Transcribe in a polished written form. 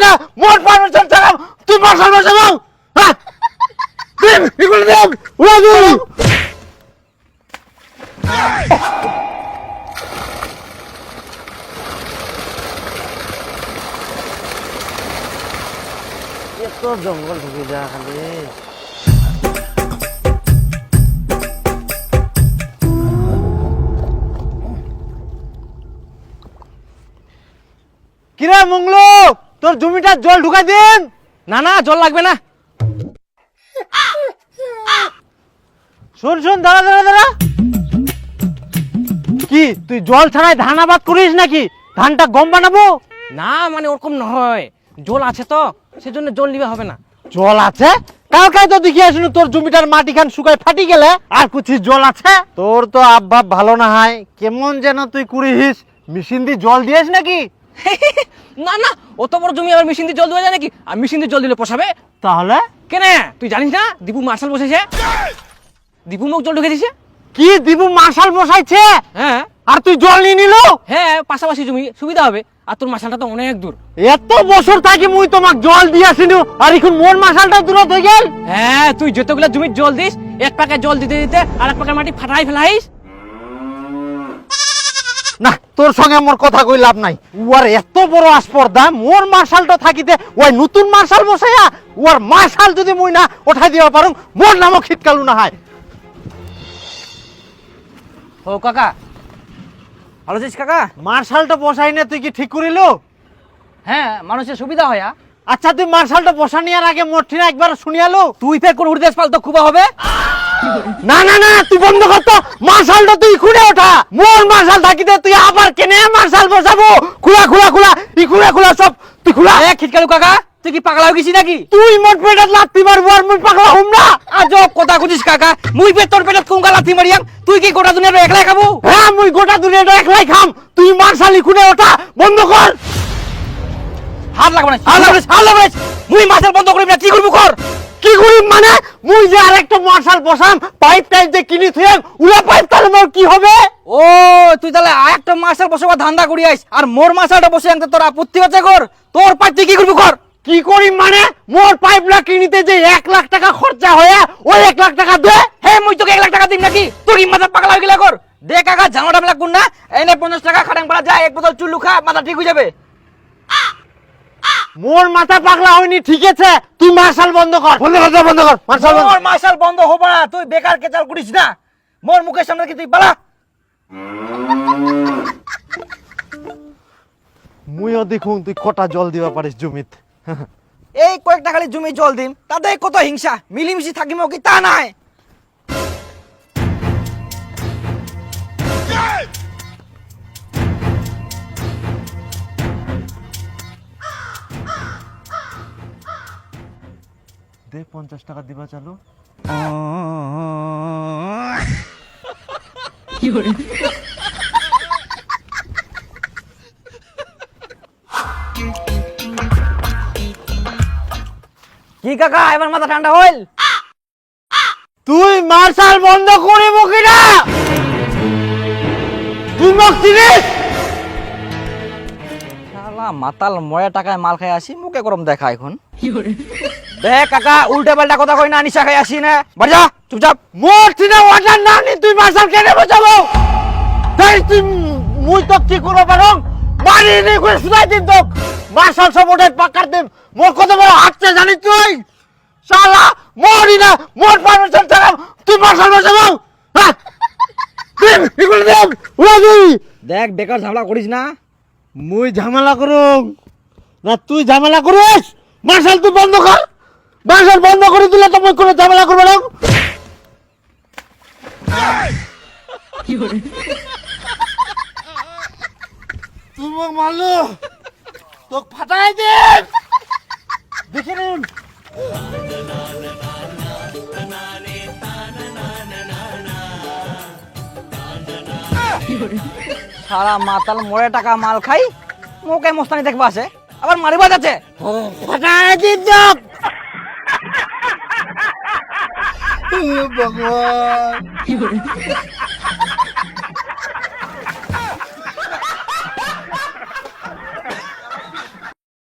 না মোট পারমিশন ছাড়া তুই মার্শাল বসাবো হ্যাঁ তুই এগুলো দেখ উড়া তুই এত জঙ্গল ঢুকে যা খালি কিরে মঙ্গলু তোর জমিটা জল ঢুকাই দিন না না জল লাগবে না। শোন শোন দাঁড়া দাঁড়া দাঁড়া কি তুই জল ছাড়াই ধান আবাদ করিস নাকি ধানটা গম বানাবো না মানে ওরকম নয়, জল আছে তো সেজন্য জল নিবে হবে না। জল আছে কালকাই তো দেখি আসুন তোর জমিটার মাটি খান শুকায় ফাটি গেলে আর কুছি জল আছে তোর তো আবভাব ভালো না হয় কেমন যেন তুই কুড়িস মেশিন দিয়ে জল দিয়েছ নাকি না না অত বড় জমি আবার মেশিন দিয়ে জল দেওয়া যায় নাকি? আর মেশিন দিয়ে জল দিলে পোষাবে? তাহলে কেন তুই জানিস না দীপু মার্শাল বসেছে, দীপু মুখ জল ঢুকে দিছে। কি দিবু মার্শাল বসাইছে হ্যাঁ আর তুই জল নিয়ে নিল হ্যাঁ পাশাপাশি জমি সুবিধা হবে, আর তোর মার্শালটা তো অনেক দূর। এত বছর থাকি মুই তোমাক জল দিয়াছিনু আর এখন মোর মার্শালটা দূর হয়ে গেল। হ্যাঁ তুই যতগুলা জমির জল দিস এক পাকে জল দিতে দিতে আর এক পাকে মাটি ফাটাই ফেলাইস। না তোর সঙ্গে মোর কথা কই লাভ নাই উয়ার এত বড় আসপর্দা মোর মার্শালটা থাকিতে ওই নতুন মার্শাল বসাইয়া উয়ার মার্শাল যদি মুই না উঠাই দিবা পারুম মোর নামও খিটকালু না হয়। ও কাকা ভালো আছিস কাকা? মার্শালটা বসাই না তুই কি ঠিক করিল? হ্যাঁ মানুষের সুবিধা হয়। আচ্ছা তুই মার্শালটা বসা নেওয়ার আগে মোর ঠিনা একবার শুনিয়ালো তুই ফের কোন উড়দেশ পাল তো খুবা হবে? না না না তুই বন্ধ কর তো মার্শালটা তুই খুলে ওঠা মোর মার্শাল থাকিতে তুই আবার কেনে মার্শাল বসাবো খুলা খুলা খুলা ই খুলা খুলা সব তুই খুলা। এ খিটকালু কাকা তুই কি পাগলা হয়ে গেছিস নাকি? তুই মোট পেটাত লাত্তি মারবো আর মুই পাগলা হম না। আজব কথা কইছিস কাকা, মুই ফের তোর পেটে কুঙ্গা লাথি মারিয়াম, তুই কি গোটা দুনিয়া একলাই খাবো? হ্যাঁ মুই গোটা দুনিয়াটা একলাই খাম তুই মার্শালি খুলে ওঠা বন্ধ কর। হাত লাগবে না, হাত লাগবে না, হাত লাগবে না। মুই মার্শাল বন্ধ করিব না, কি করবো কর। কি করি মানে মুই যে আরেকটা মার্শাল বসাম পাইপ টাইপ যে কিনি থুয়াম উলা পাইপ তাহলে মোর কি হবে? ও তুই তাহলে আরেকটা মার্শাল বসাবার ধান্দা করি আইস আর মোর মার্শালটা বসে আনতে তোর আপত্তি হচ্ছে কর। তোর পাইপ তুই কি করবি কর। কি করি মানে মোর পাইপলা কিনিতে যে 1 লাখ টাকা খরচা হয়ে ওই 1 লাখ টাকা দে। হে মুই তোকে 1 লাখ টাকা দিম নাকি? তোর কি মাথা পাগলা হয়ে গেলা কর। দে কাকা ঝামেলা টামেলা কোন না, এনে 50 টাকা খাটাং পাড়া যায়, এক বোতল চুল্লু খা, মাথা ঠিক হয়ে যাবে। মোর মাথা পাগলা হয়নি ঠিক আছে তুই মার্শাল বন্ধ কর বন্ধ কর বন্ধ কর মার্শাল বন্ধ। মোর মার্শাল বন্ধ হবে না, তুই বেকার কেচাল করিস না। মোর মুখের সামনে কি তুই পালা। মুইও দেখুন তুই কটা জল দিবা পারিস জমিত। এই কয়েকটা খালি জমি জল দিম তাতে কত হিংসা, মিলিমিশি থাকিম কি তা নাই। দে 50 টাকা দিবা চালু। কি কাকা এবার মাথা ঠান্ডা হইল? তুই মার্শাল বন্ধ করিব কিনা তুই মোক চিনিস? শালা মাতাল ময়া টাকায় মাল খাই আসি, মুখে গরম দেখা এখন। দেখ কাকা উল্টা পাল্টা কথা কই না, নিশা খাই আসি না, বাড়ি যা চুপচাপ। মোর চিনা ওয়াটার না নি তুই মার্শাল কেনে বসাবো? তাই তুই মুই তো কি করব পারং মারি নি করে সুদাই দিন তো মার্শাল সব ওটাই পাকার দিন মোর কত বড় হাতছে জানিস তুই? শালা মরি না মোর পারমিশন ছাড়া তুই মার্শাল বসাবো হ্যাঁ তুই এগুলো দেখ উড়া তুই। দেখ বেকার ঝামেলা করিস না। মুই ঝামেলা করুম না তুই ঝামেলা করিস? মার্শাল তুই বন্ধ কর, মার্শাল বন্ধ করে দিলে তো মুই কোনো ঝামেলা করবো না। তুই মোক মারলো তোকে ফাটাই দে দেখে নিন। সারা মাতাল মরে টাকা মাল খাই, মুখে মস্তানি দেখবা আছে, আবার মারিবা যাচ্ছে। ফাটাই দিন ভগবান।